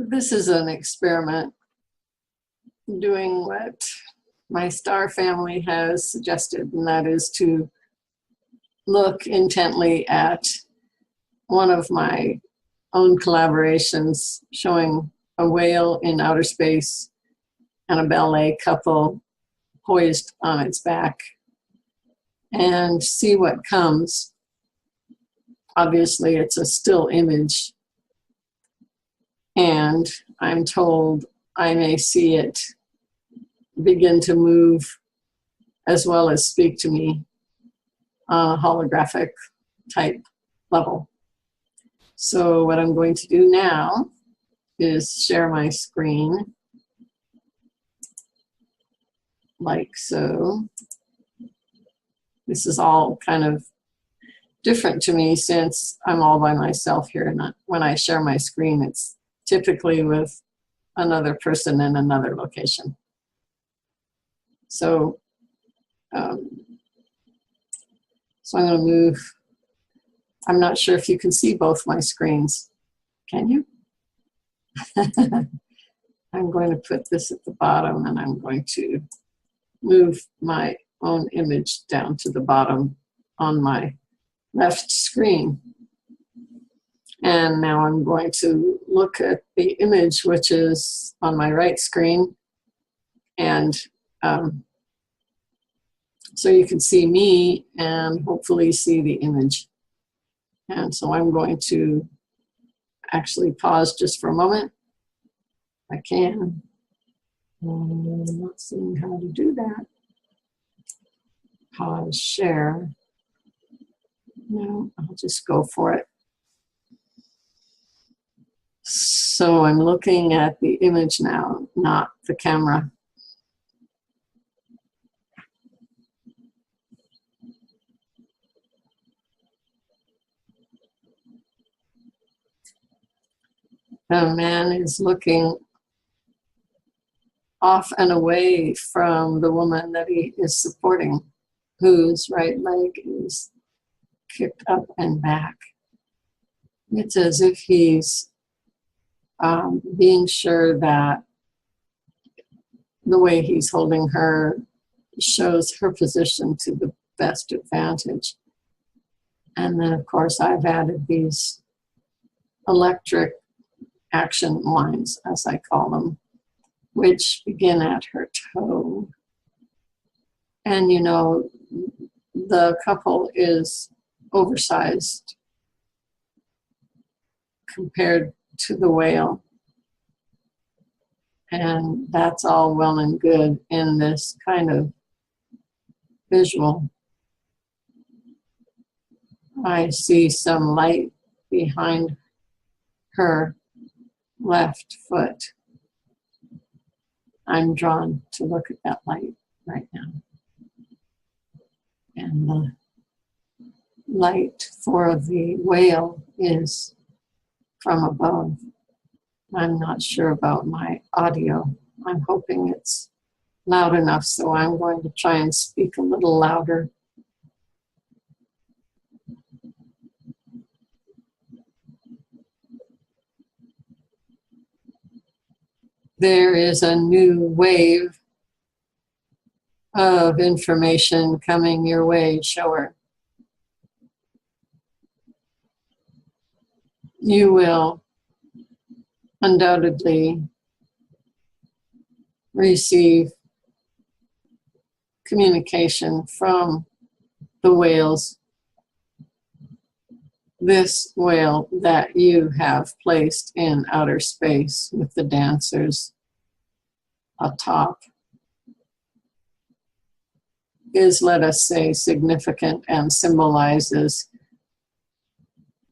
This is an experiment doing what my star family has suggested, and that is to look intently at one of my own collaborations showing a whale in outer space and a ballet couple poised on its back and see what comes. Obviously, it's a still image, and I'm told I may see it begin to move as well as speak to me on a holographic type level. So what I'm going to do now is share my screen like so. This is all kind of different to me since I'm all by myself here. And when I share my screen, it's typically with another person in another location. So, I'm going to move. I'm not sure if you can see both my screens. Can you? I'm going to put this at the bottom, and I'm going to move my own image down to the bottom on my left screen. And now I'm going to look at the image, which is on my right screen. And so you can see me and hopefully see the image. And so I'm going to actually pause just for a moment. I can. I'm not seeing how to do that. Pause, share. No, I'll just go for it. So I'm looking at the image now, not the camera. The man is looking off and away from the woman that he is supporting, whose right leg is kicked up and back. It's as if he's being sure that the way he's holding her shows her position to the best advantage. And then, of course, I've added these electric action lines, as I call them, which begin at her toe. And you know, the couple is oversized compared to the whale. And that's all well and good in this kind of visual. I see some light behind her left foot. I'm drawn to look at that light right now. And the light for the whale is from above. I'm not sure about my audio. I'm hoping it's loud enough, so I'm going to try and speak a little louder. There is a new wave of information coming your way, shower. You will undoubtedly receive communication from the whales. This whale that you have placed in outer space with the dancers atop is, let us say, significant and symbolizes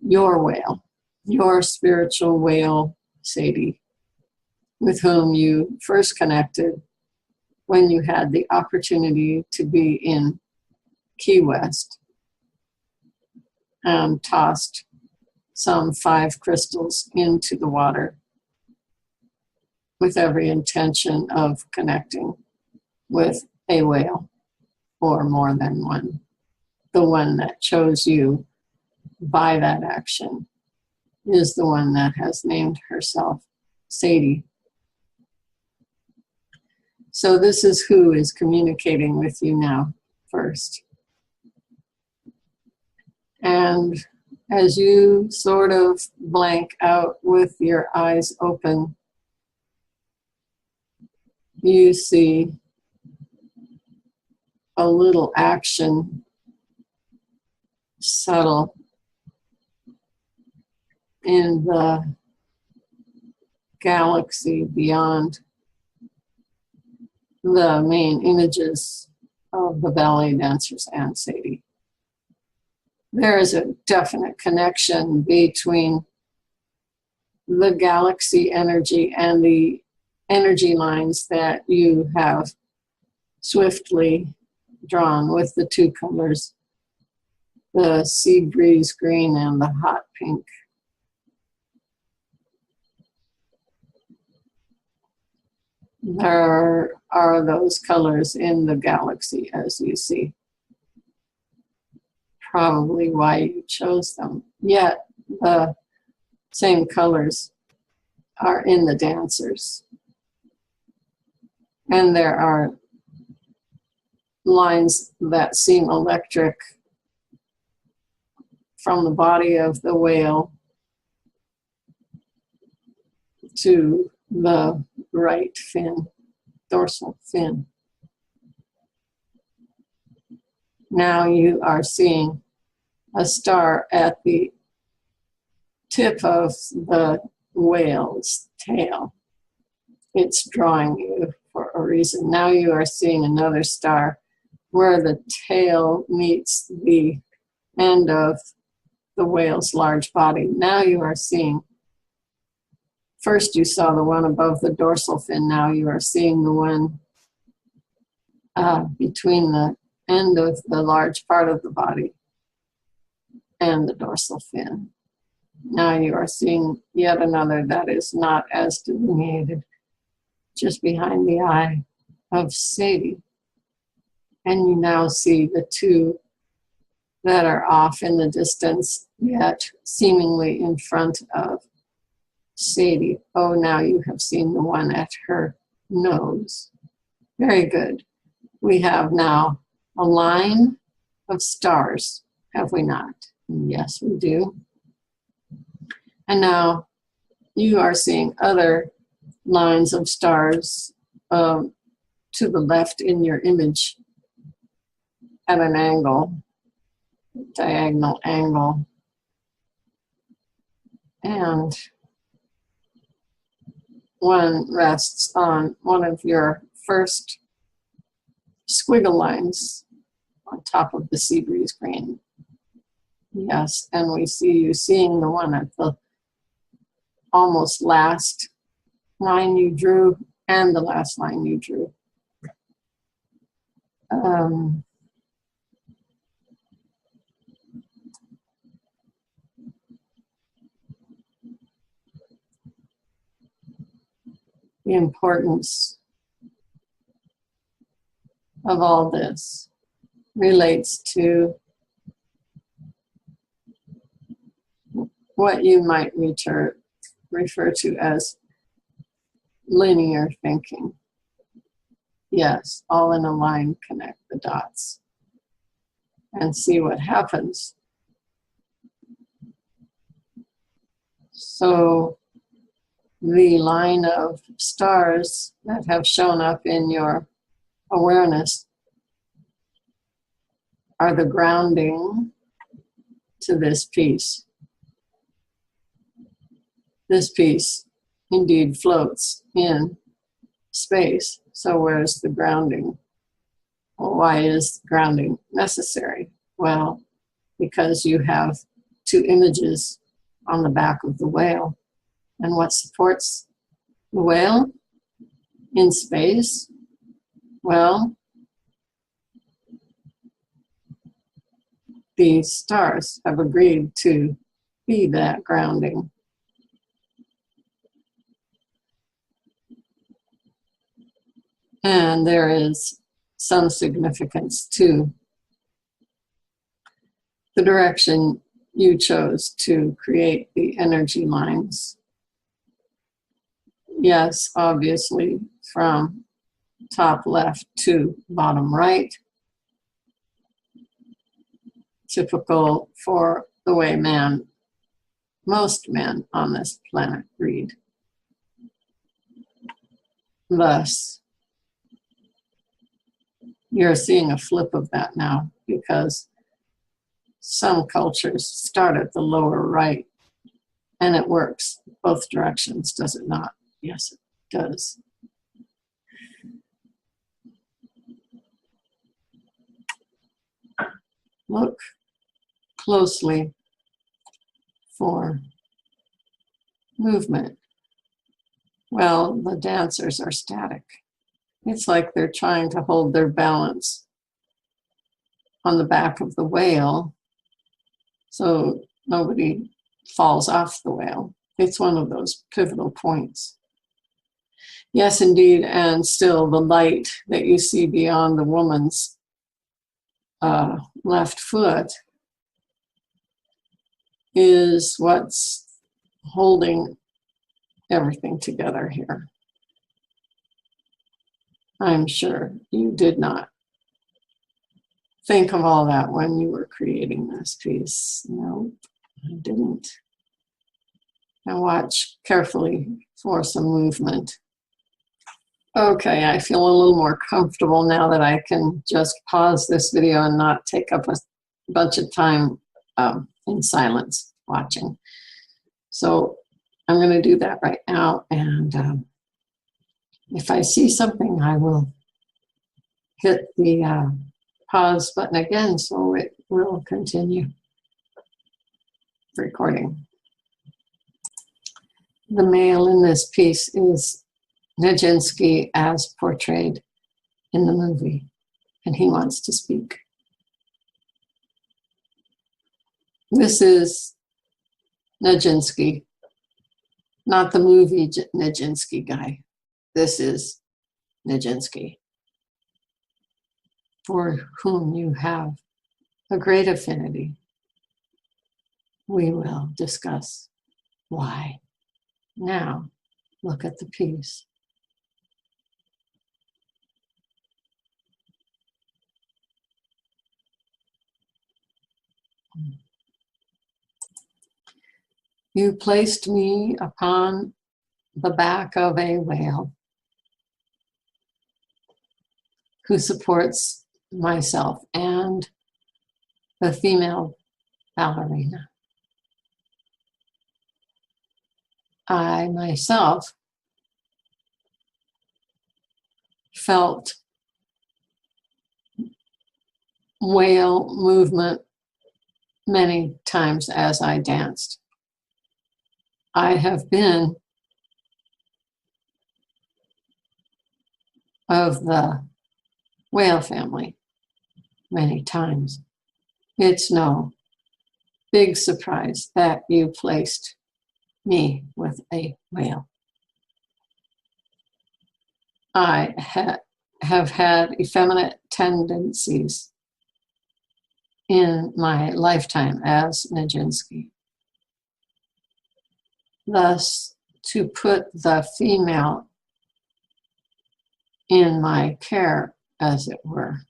your whale, your spiritual whale, Sadie, with whom you first connected when you had the opportunity to be in Key West and tossed some 5 crystals into the water with every intention of connecting with a whale or more than one. The one that chose you by that action is the one that has named herself Sadie. So this is who is communicating with you now first. And as you sort of blank out with your eyes open, you see a little action, subtle, in the galaxy beyond the main images of the ballet dancers and Sadie. There is a definite connection between the galaxy energy and the energy lines that you have swiftly drawn with the two colors, the sea breeze green and the hot pink. There are those colors in the galaxy, as you see. Probably why you chose them. Yet the same colors are in the dancers. And there are lines that seem electric from the body of the whale to the right fin, dorsal fin. Now you are seeing a star at the tip of the whale's tail. It's drawing you for a reason. Now you are seeing another star where the tail meets the end of the whale's large body. Now you are seeing, first you saw the one above the dorsal fin, now you are seeing the one between the end of the large part of the body and the dorsal fin. Now you are seeing yet another that is not as delineated, just behind the eye of Sadie. And you now see the two that are off in the distance, yet seemingly in front of Sadie. Oh, now you have seen the one at her nose. Very good. We have now a line of stars, have we not? Yes, we do. And now you are seeing other lines of stars to the left in your image at an angle, diagonal angle. And one rests on one of your first squiggle lines on top of the sea breeze green. Yes, and we see you seeing the one at the almost last line you drew and the last line you drew. The importance of all this relates to what you might refer to as linear thinking. Yes, all in a line, connect the dots and see what happens. So the line of stars that have shown up in your awareness are the grounding to this piece. This piece indeed floats in space. So where's the grounding? Well, why is grounding necessary? Well, because you have two images on the back of the whale. And what supports the whale in space? Well, these stars have agreed to be that grounding. And there is some significance to the direction you chose to create the energy lines. Yes, obviously from top left to bottom right, typical for the way most men on this planet read. Thus, you're seeing a flip of that now because some cultures start at the lower right and it works both directions, does it not? Yes, it does. Look closely for movement. Well, the dancers are static. It's like they're trying to hold their balance on the back of the whale so nobody falls off the whale. It's one of those pivotal points. Yes, indeed, and still the light that you see beyond the woman's left foot is what's holding everything together here. I'm sure you did not think of all that when you were creating this piece. No, I didn't. Now watch carefully for some movement. Okay, I feel a little more comfortable now that I can just pause this video and not take up a bunch of time in silence watching. So I'm going to do that right now, and if I see something, I will hit the pause button again so it will continue recording. The male in this piece is Nijinsky as portrayed in the movie, and he wants to speak. This is Nijinsky, not the movie Nijinsky guy. This is Nijinsky, for whom you have a great affinity. We will discuss why. Now, look at the piece. You placed me upon the back of a whale who supports myself and the female ballerina. I myself felt whale movement many times as I danced. I have been of the whale family many times. It's no big surprise that you placed me with a whale. I have had effeminate tendencies in my lifetime as Nijinsky. Thus, to put the female in my care, as it were,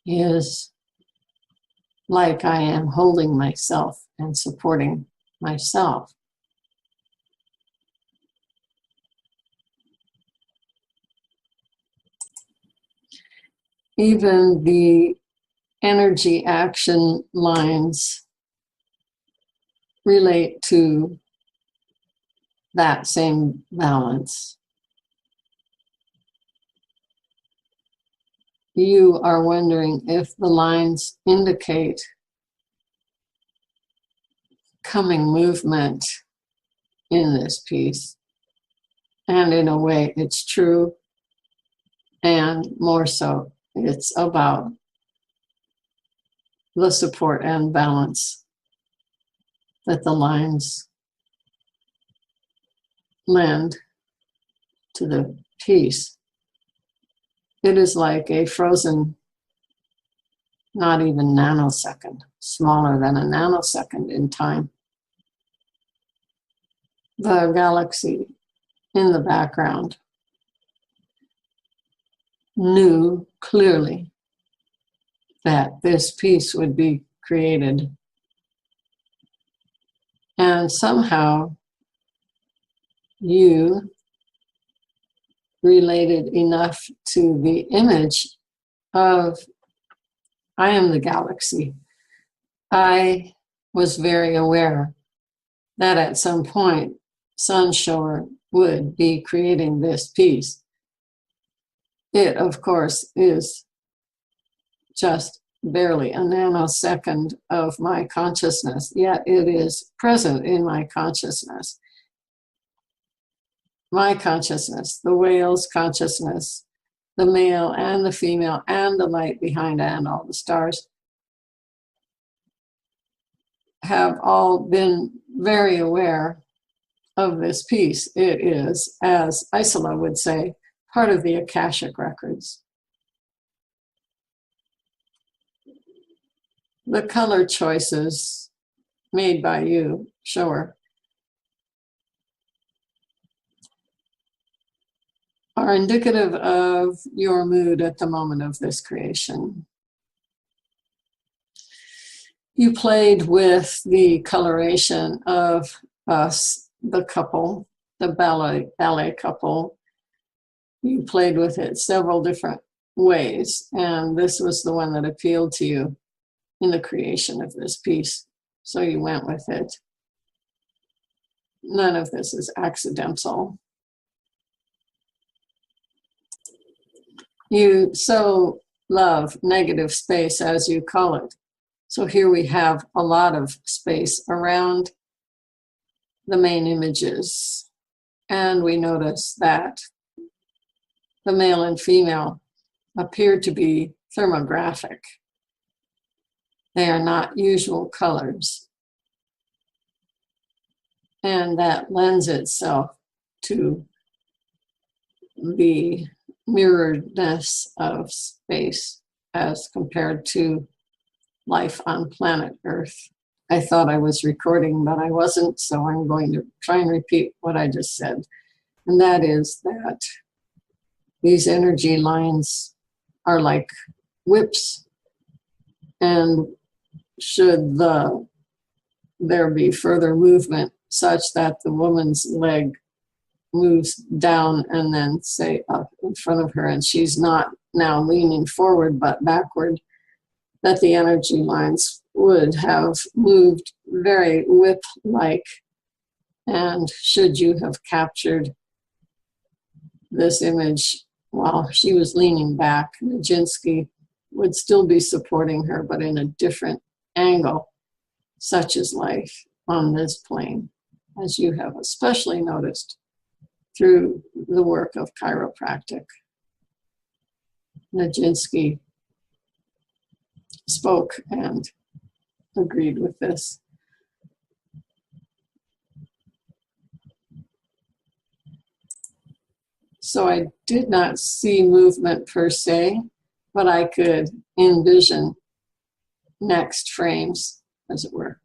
is like I am holding myself and supporting myself. Even the energy action lines relate to that same balance. You are wondering if the lines indicate coming movement in this piece. And in a way, it's true. And more so, it's about the support and balance that the lines lend to the piece. It is like a frozen, not even nanosecond, smaller than a nanosecond in time. The galaxy in the background knew clearly that this piece would be created. And somehow you related enough to the image of I am the galaxy. I was very aware that at some point Sunshower would be creating this piece. It, of course, is just barely a nanosecond of my consciousness, yet it is present in my consciousness. My consciousness, the whale's consciousness, the male and the female and the light behind and all the stars have all been very aware of this piece. It is, as Isola would say, part of the Akashic records. The color choices made by you, Shower, are indicative of your mood at the moment of this creation. You played with the coloration of us, the couple, the ballet couple. You played with it several different ways, and this was the one that appealed to you in the creation of this piece, so you went with it. None of this is accidental. You so love negative space, as you call it. So here we have a lot of space around the main images, and we notice that the male and female appear to be thermographic. They are not usual colors. And that lends itself to the mirroredness of space as compared to life on planet Earth. I thought I was recording, but I wasn't, so I'm going to try and repeat what I just said. And that is that these energy lines are like whips, and should there be further movement such that the woman's leg moves down and then say up in front of her, and she's not now leaning forward but backward, that the energy lines would have moved very whip-like. And should you have captured this image while she was leaning back, Nijinsky would still be supporting her, but in a different angle, such is life on this plane, as you have especially noticed through the work of chiropractic. Nijinsky spoke and agreed with this. So I did not see movement per se, but I could envision next frames, as it were.